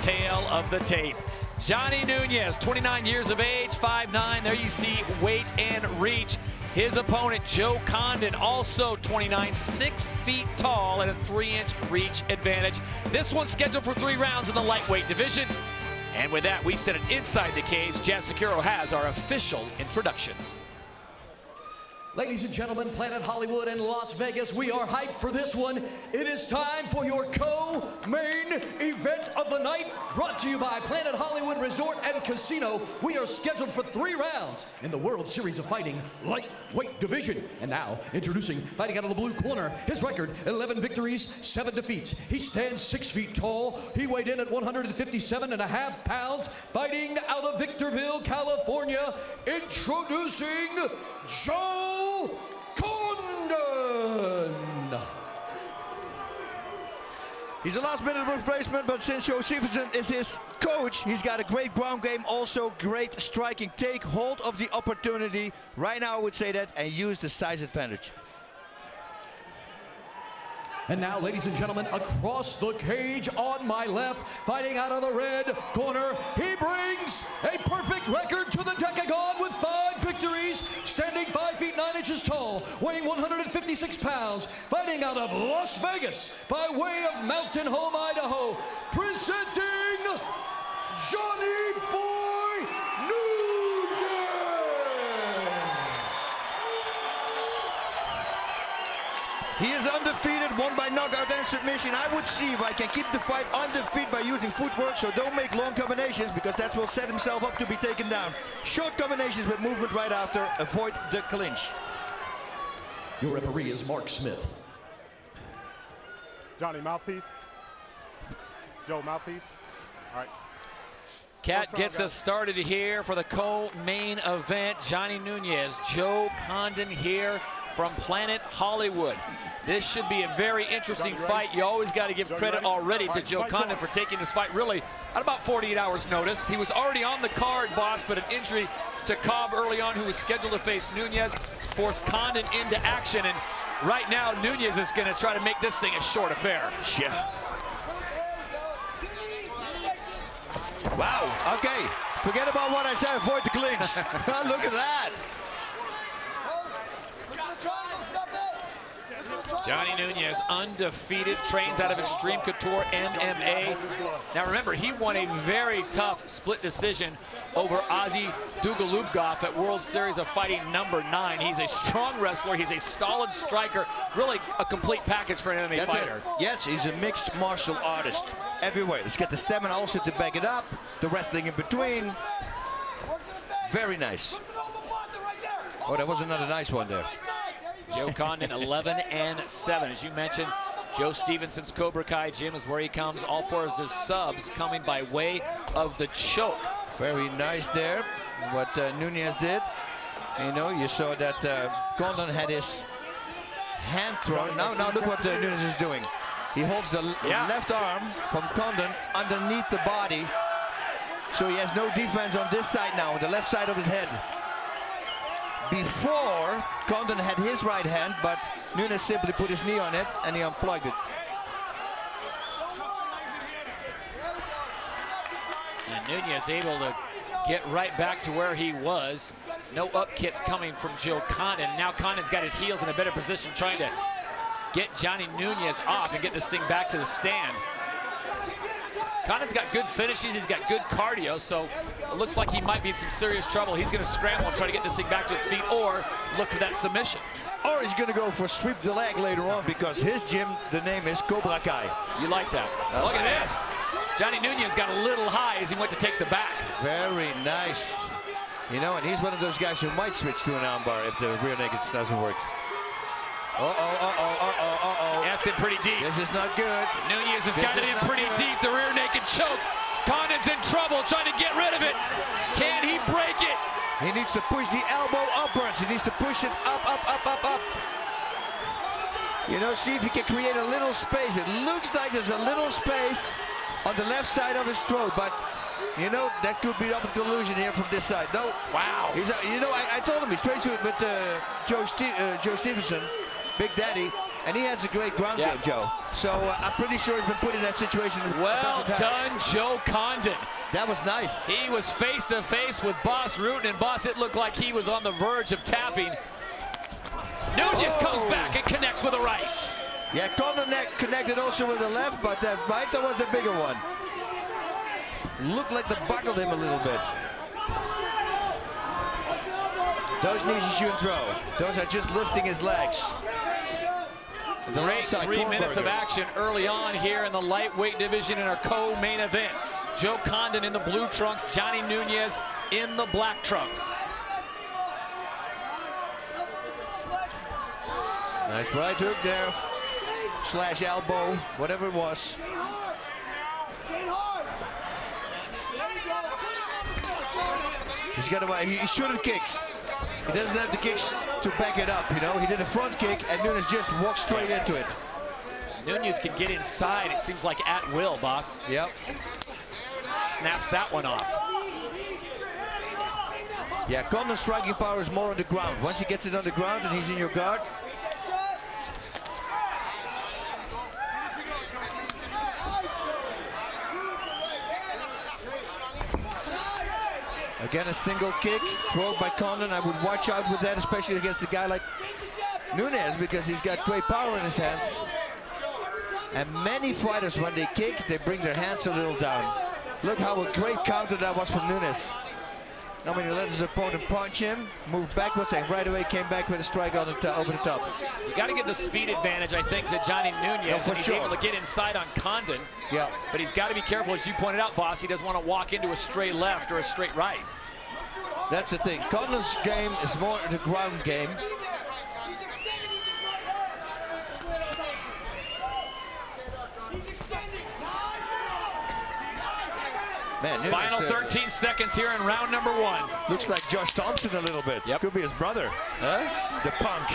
tale of the tape. Johnny Nunez, 29 years of age, 5'9". There you see weight and reach. His opponent, Joe Condon, also 29, 6 feet tall and a 3-inch reach advantage. This one's scheduled for 3 rounds in the lightweight division. And with that, we set it inside the cage. Jazz Securo has our official introductions. Ladies and gentlemen, Planet Hollywood and Las Vegas, we are hyped for this one. It is time for your co-main event of the night, brought to you by Planet Hollywood Resort and Casino. We are scheduled for 3 rounds in the World Series of Fighting lightweight division. And now, introducing, fighting out of the blue corner, his record, 11 victories, 7 defeats. He stands 6 feet tall. He weighed in at 157.5 pounds, fighting out of Victorville, California, introducing Joe Condon. He's a last-minute replacement, but since Joe Stevenson is his coach, he's got a great ground game, also great striking. Take hold of the opportunity. Right now, I would say that, and use the size advantage. And now, ladies and gentlemen, across the cage on my left, fighting out of the red corner, he brings a perfect record to the decagon with 5 victories, standing 5 feet 9 inches tall, weighing 156 pounds, fighting out of Las Vegas by way of Mountain Home, Idaho, presenting Johnny Boy Nunez. He is undefeated, won by knockout and submission. I would see if I can keep the fight on the feet by using footwork, so don't make long combinations, because that will set himself up to be taken down. Short combinations with movement right after, avoid the clinch. Your referee is Mark Smith. Johnny, mouthpiece. Joe, mouthpiece. All right. Cat gets us started here for the co-main event. Johnny Nunez, Joe Condon here from Planet Hollywood. This should be a very interesting fight. You always got to give credit already to Joe Condon for taking this fight really at about 48 hours notice. He was already on the card, boss, but an injury to Cobb early on, who was scheduled to face Nunez, forced Condon into action. And right now, Nunez is going to try to make this thing a short affair. Yeah. Wow, okay. Forget about what I said, avoid the clinch. Look at that. Johnny Nunez, undefeated, trains out of Extreme Couture MMA. Now remember, he won a very tough split decision over Ozzy Dugalubov at World Series of Fighting #9. He's a strong wrestler, he's a solid striker, really a complete package for an MMA fighter. Yes, he's a mixed martial artist everywhere. Let's get the stamina also to back it up, the wrestling in between. Very nice. Oh, that was another nice one there. Joe Condon 11-7. As you mentioned, Joe Stevenson's Cobra Kai gym is where he comes. All 4 of his subs coming by way of the choke. Very nice there, what Nunez did. You know, you saw that Condon had his hand thrown. Now look what Nunez is doing. He holds the left arm from Condon underneath the body. So he has no defense on this side now, the left side of his head. Before, Condon had his right hand, but Nunez simply put his knee on it and he unplugged it. And Nunez able to get right back to where he was. No up kicks coming from Joe Condon. Now Condon's got his heels in a better position, trying to get Johnny Nunez off and get this thing back to the stand. Condon's got good finishes, he's got good cardio, so it looks like he might be in some serious trouble. He's going to scramble and try to get this thing back to its feet, or look for that submission. Or he's going to go for sweep the leg later on, because his gym, the name is Cobra Kai. You like that? Look at this. Johnny Nunez got a little high as he went to take the back. Very nice. You know, and he's one of those guys who might switch to an armbar if the rear naked doesn't work. That's in pretty deep. This is not good. Nunez has got it in pretty deep. The rear naked choke. Condon's in trouble, trying to get rid of it. Can he break it? He needs to push the elbow upwards. He needs to push it up. You know, see if he can create a little space. It looks like there's a little space on the left side of his throat, but you know, that could be optical illusion here from this side. No. Wow. He's, you know, I told him he's traced with Joe Stevenson, Big Daddy. And he has a great ground game, Joe. So I'm pretty sure he's been put in that situation. Well done, Joe Condon. That was nice. He was face to face with Boss Rutan, and Boss, it looked like he was on the verge of tapping. Nunez comes back and connects with a right. Yeah, Condon connected also with the left, but that right there was a bigger one. Looked like they buckled him a little bit. Those knees you shouldn't throw. Those are just lifting his legs. Great 3 minutes of action early on here in the lightweight division in our co-main event. Joe Condon in the blue trunks, Johnny Nunez in the black trunks. Nice right hook there, slash elbow, whatever it was. He's got to, he shouldn't kick. He doesn't have the kicks to back it up, you know. He did a front kick and Nunez just walked straight into it. Nunez can get inside, it seems like at will, Boss. Yep. Snaps that one off. Yeah, Condon's striking power is more on the ground. Once he gets it on the ground and he's in your guard. Again, a single kick thrown by Condon. I would watch out with that, especially against a guy like Nunez, because he's got great power in his hands. And many fighters, when they kick, they bring their hands a little down. Look how a great counter that was from Nunez. I mean, he let his opponent punch him, moved backwards, and right away came back with a strike on the over the top. You got to get the speed advantage, I think, to Johnny Nunez. Yeah, for and he's sure. able to get inside on Condon. Yeah. But he's got to be careful, as you pointed out, Boss. He doesn't want to walk into a straight left or a straight right. That's the thing. Condon's game is more the ground game. Man, Nunez, Final 13 seconds here in round number 1. Looks like Josh Thompson a little bit. Yep. Could be his brother. Huh? The punk.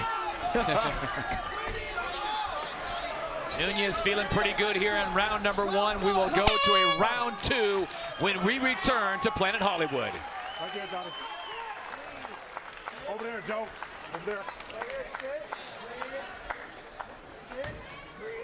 Nunez feeling pretty good here in round number 1. We will go to a round 2 when we return to Planet Hollywood. Right there, Johnny. Over there, Joe. Over there.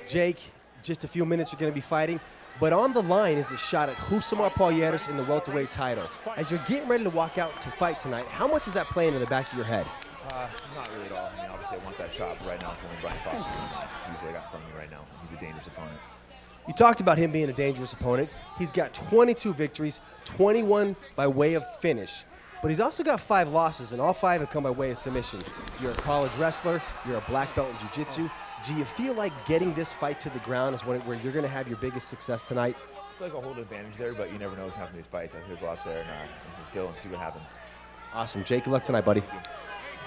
Jake, just a few minutes you're going to be fighting, but on the line is the shot at Rousimar Palhares in the welterweight title. As you're getting ready to walk out to fight tonight, how much is that playing in the back of your head? Not really at all. I mean, obviously I want that shot, but right now it's only Brian Foster. He's what I got in front of me right now. He's a dangerous opponent. You talked about him being a dangerous opponent. He's got 22 victories, 21 by way of finish. But he's also got 5 losses, and all 5 have come by way of submission. You're a college wrestler. You're a black belt in jiu-jitsu. Do you feel like getting this fight to the ground is where you're going to have your biggest success tonight? I feel like I'll hold an advantage there, but you never know what's happening in these fights. I'm going to go out there and kill and see what happens. Awesome. Jake, good luck tonight, buddy.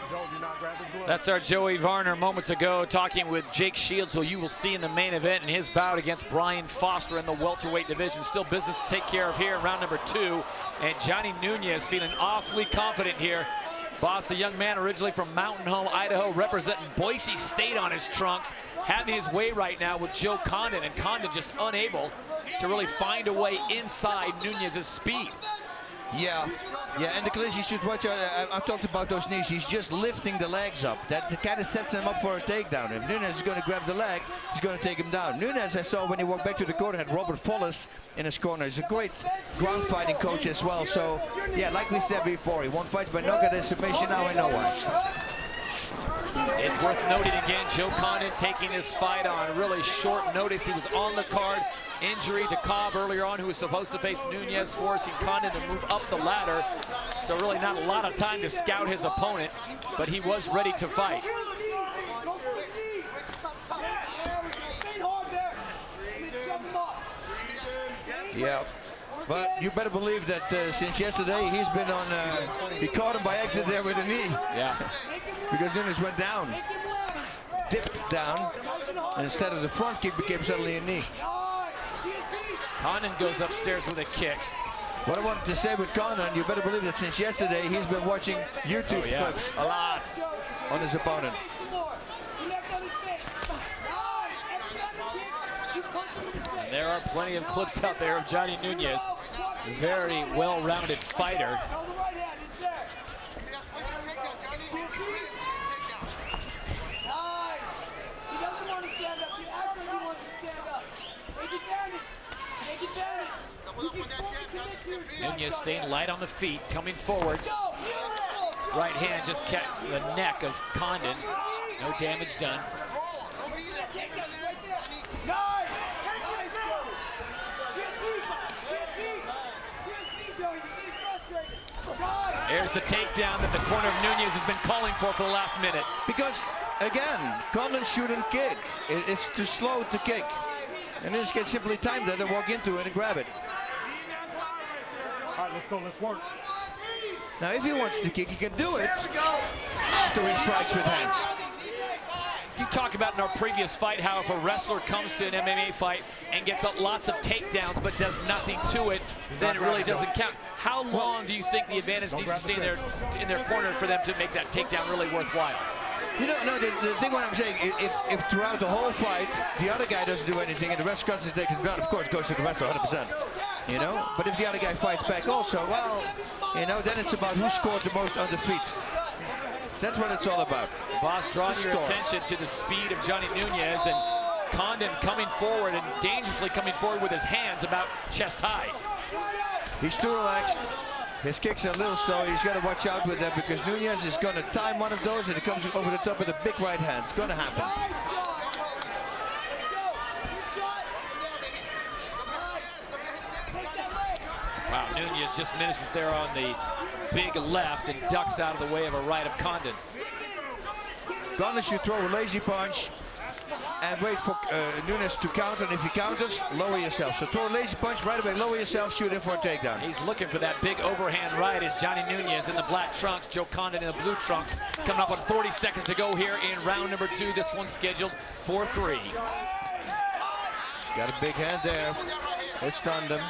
Joe, do not grab his glove. That's our Joey Varner moments ago talking with Jake Shields, who you will see in the main event in his bout against Brian Foster in the welterweight division. Still business to take care of here in round number 2. And Johnny Nunez feeling awfully confident here. Boss, a young man originally from Mountain Home, Idaho, representing Boise State on his trunks, having his way right now with Joe Condon, and Condon just unable to really find a way inside Nunez's speed. Yeah, and the clinch, you should watch out. I've talked about those knees. He's just lifting the legs up. That kind of sets him up for a takedown. If Nunez is going to grab the leg, he's going to take him down. Nunez, I saw when he walked back to the corner, had Robert Follis in his corner. He's a great ground fighting coach as well. So, yeah, like we said before, he won fights by knockout and submission. Now I know why. It's worth noting again, Joe Condon taking this fight on really short notice. He was on the card. Injury to Cobb earlier on, who was supposed to face Nunez, forcing Condon to move up the ladder. So really not a lot of time to scout his opponent, but he was ready to fight. Yeah, but you better believe that since yesterday, he's been on, he caught him by accident there with a knee. Yeah. Because Nunez went down, dipped down, and instead of the front kick became suddenly a knee. Condon goes upstairs with a kick. What I wanted to say with Condon, you better believe that since yesterday, he's been watching YouTube clips a lot on his opponent. And there are plenty of clips out there of Johnny Nunez, very well-rounded fighter. Nunez staying light on the feet, coming forward. Right hand just catches the neck of Condon. No damage done. There's the takedown that the corner of Nunez has been calling for the last minute. Because, again, Condon shouldn't kick. It's too slow to kick. And Nunez can simply time that and walk into it and grab it. All right, let's go. Let's work. Now, if he wants to kick, he can do it after he strikes with hands. You talk about in our previous fight how if a wrestler comes to an MMA fight and gets lots of takedowns but does nothing to it, then it really doesn't count. How long do you think the advantage needs to stay in their corner for them to make that takedown really worthwhile? You know, no, the thing what I'm saying, if throughout the whole fight, the other guy doesn't do anything and the rest concentrates on the ground, of course, goes to the wrestler 100%. You know, but if the other guy fights back also, well, you know, then it's about who scored the most on the feet. That's what it's all about. Boss, drawing your attention to the speed of Johnny Nunez, and Condon coming forward and dangerously coming forward with his hands about chest high. He's too relaxed. His kicks are a little slow. He's got to watch out with them because Nunez is going to time one of those and it comes over the top with a big right hand. It's going to happen. Wow, Nunez just misses there on the big left and ducks out of the way of a right of Condon. Condon should throw a lazy punch and wait for Nunez to counter, and if he counters, lower yourself. So throw a lazy punch, right away, lower yourself, shoot him for a takedown. He's looking for that big overhand right as Johnny Nunez in the black trunks, Joe Condon in the blue trunks, coming up on 40 seconds to go here in round number 2. This one's scheduled for 3. Got a big hand there. It stunned him.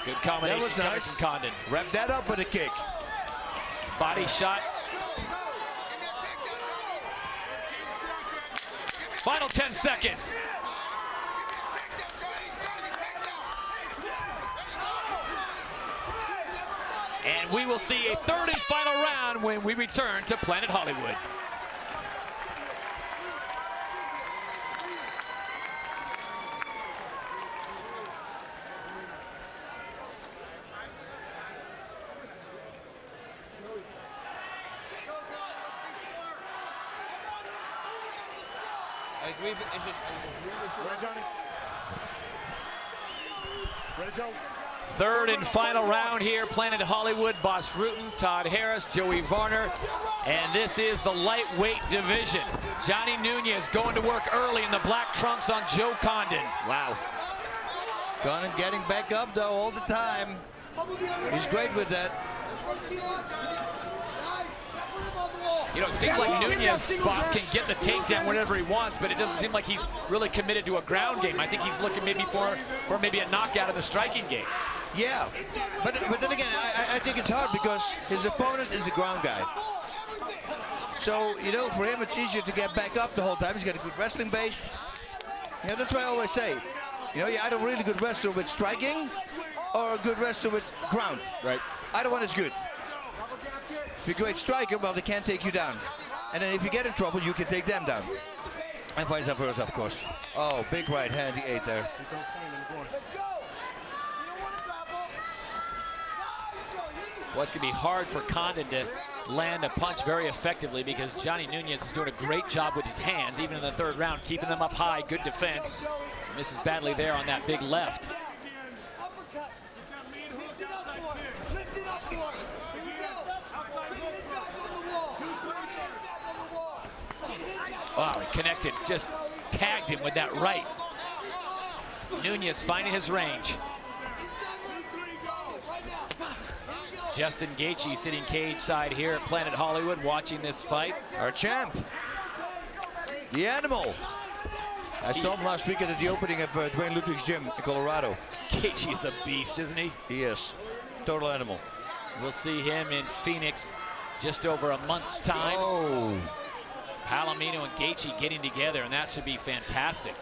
Good combination that was nice. From Condon. Wrap that up with a kick. Body shot. Final 10 seconds. And we will see a third and final round when we return to Planet Hollywood. Ready, Johnny? Ready, Joe? Third and final round here, Planet Hollywood. Boss Rutten, Todd Harris, Joey Varner, and this is the lightweight division. Johnny Nunez going to work early in the black trunks on Joe Condon. Wow. Condon getting back up though all the time. He's great with that. You know, it seems like Nunez, boss, can get the takedown whenever he wants, but it doesn't seem like he's really committed to a ground game. I think he's looking maybe for maybe a knockout in the striking game. Yeah, but then again, I think it's hard because his opponent is a ground guy. So, you know, for him it's easier to get back up the whole time. He's got a good wrestling base. Yeah, that's why I always say, you know, you're either a really good wrestler with striking or a good wrestler with ground. Right. Either one is good. If you're a great striker, well, they can't take you down. And then if you get in trouble, you can take them down. And vice versa, of course. Oh, big right hand he ate there. Well, it's going to be hard for Condon to land a punch very effectively because Johnny Nunez is doing a great job with his hands, even in the third round, keeping them up high, good defense. Misses badly there on that big left. Wow, he connected, just tagged him with that right. Nunez finding his range. Justin Gaethje sitting cage side here at Planet Hollywood watching this fight. Our champ, the animal. I saw him last weekend at the opening of Dwayne Ludwig's gym in Colorado. Gaethje is a beast, isn't he? He is. Total animal. We'll see him in Phoenix just over a month's time. Oh. Palomino and Gaethje getting together, and that should be fantastic.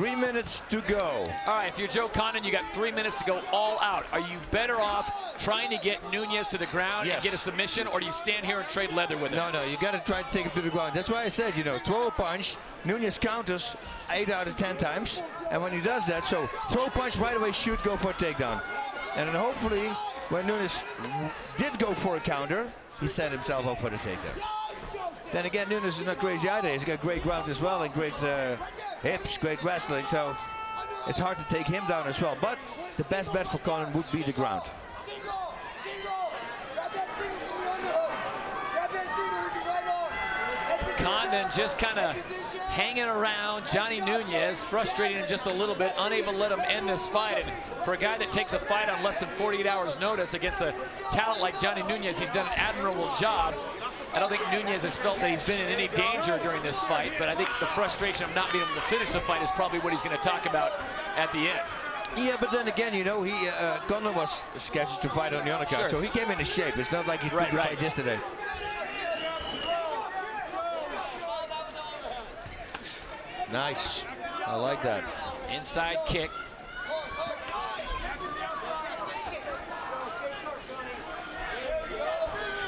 3 minutes to go. All right, if you're Joe Condon, you got 3 minutes to go all out. Are you better off trying to get Nunez to the ground and get a submission, or do you stand here and trade leather with him? No, you got to try to take him to the ground. That's why I said, you know, throw a punch. Nunez counters 8 out of 10 times, and when he does that, so throw a punch right away, shoot, go for a takedown. And then hopefully, when Nunez did go for a counter, he set himself up for the takedown. Then again, Nunez is not crazy either. He's got great ground as well and great hips, great wrestling. So it's hard to take him down as well. But the best bet for Condon would be the ground. Condon just kind of hanging around Johnny Nunez, frustrating him just a little bit, unable to let him end this fight. And for a guy that takes a fight on less than 48 hours notice against a talent like Johnny Nunez, he's done an admirable job. I don't think Nunez has felt that he's been in any danger during this fight, but I think the frustration of not being able to finish the fight is probably what he's going to talk about at the end. Yeah, but then again, you know, Condon was scheduled to fight on the undercard, so he came into shape. It's not like he took the fight yesterday. Nice. I like that. Inside kick.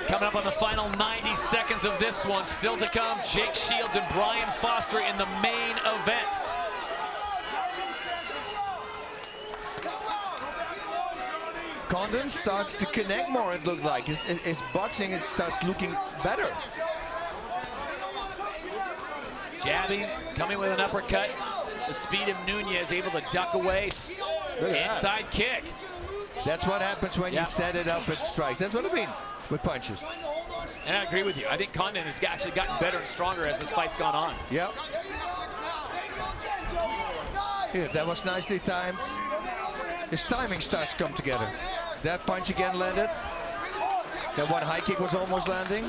Coming up on the final 90 seconds of this one, still to come, Jake Shields and Brian Foster in the main event. Condon starts to connect more, it looked like. His boxing, it starts looking better. Jabbing, coming with an uppercut. The speed of Nunez able to duck away. Inside kick. That's what happens when you set it up and strikes. That's what I mean with punches. And I agree with you. I think Condon has actually gotten better and stronger as this fight's gone on. Yep. Here, that was nicely timed. His timing starts to come together. That punch again landed. That one high kick was almost landing.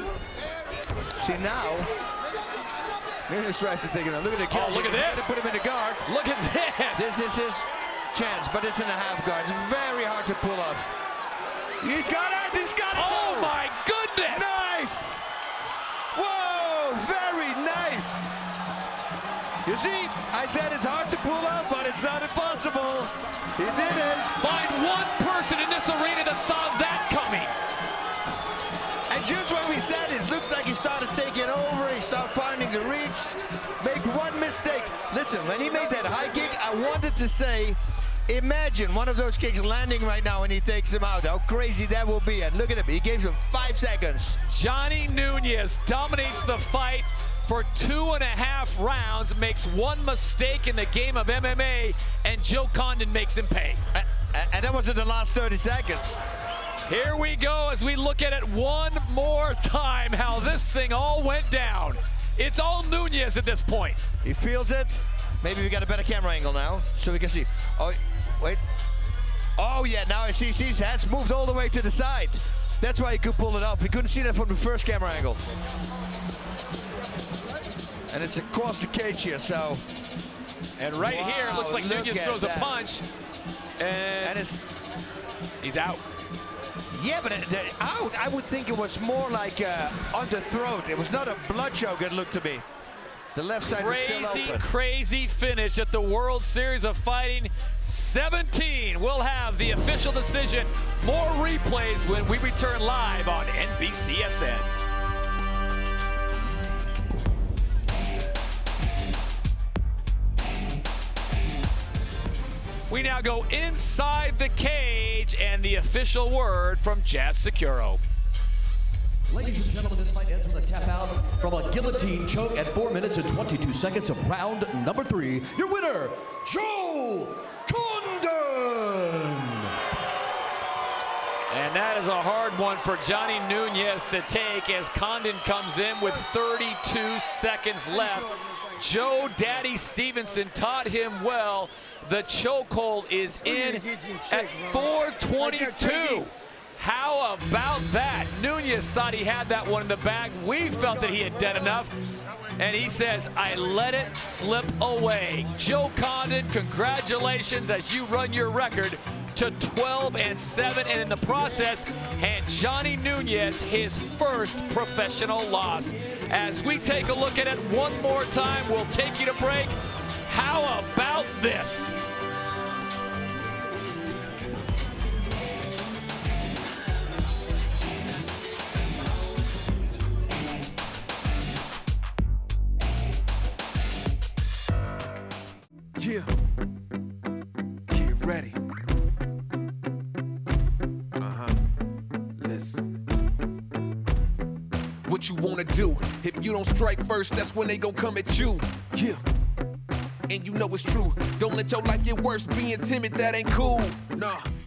See now, Nunez tries to take it on. Look at the kick. Oh, look at this. Put him in the guard. Look at this. This is his chance, but it's in a half guard. It's very hard to pull off. He's got it. He's got it. Oh my goodness. Nice. Whoa, very nice. You see, I said it's hard to pull off, but it's not impossible. He did it. Find one person in this arena that saw that coming. And just when we said it, looks like he started taking over. He started finding the reach. Make one mistake. Listen, when he made that high kick, I wanted to say, imagine one of those kicks landing right now and he takes him out. How crazy that will be. And look at him. He gave him 5 seconds. Johnny Nunez dominates the fight for 2.5 rounds, makes one mistake in the game of MMA, and Joe Condon makes him pay. And that was in the last 30 seconds. Here we go as we look at it one more time, how this thing all went down. It's all Nunez at this point. He feels it. Maybe we got a better camera angle now, so we can see. Oh, wait. Oh, yeah, now I see his hands moved all the way to the side. That's why he could pull it off. He couldn't see that from the first camera angle. And it's across the cage here, so. And right here, it looks like Nunez throws a punch. And he's out. Yeah, but out, I would think it was more like on the throat. It was not a blood choke, it looked to me. The left side was still open. Crazy finish at the World Series of Fighting 17. We'll have the official decision. More replays when we return live on NBCSN. We now go inside the cage and the official word from Jazz Securo. Ladies and gentlemen, this fight ends with a tap out from a guillotine choke at 4 minutes and 22 seconds of round number 3. Your winner, Joe Condon. And that is a hard one for Johnny Nunez to take as Condon comes in with 32 seconds left. Joe Daddy Stevenson taught him well. The chokehold is in at 4:22. How about that? Nunez thought he had that one in the bag. We felt that he had done enough. And he says, I let it slip away. Joe Condon, congratulations as you run your record to 12-7. And in the process, hand Johnny Nunez his first professional loss. As we take a look at it one more time, we'll take you to break. How about this? Yeah. Get ready. Listen. What you wanna do? If you don't strike first, that's when they gon' come at you. Yeah. And you know it's true. Don't let your life get worse. Being timid, that ain't cool. Nah.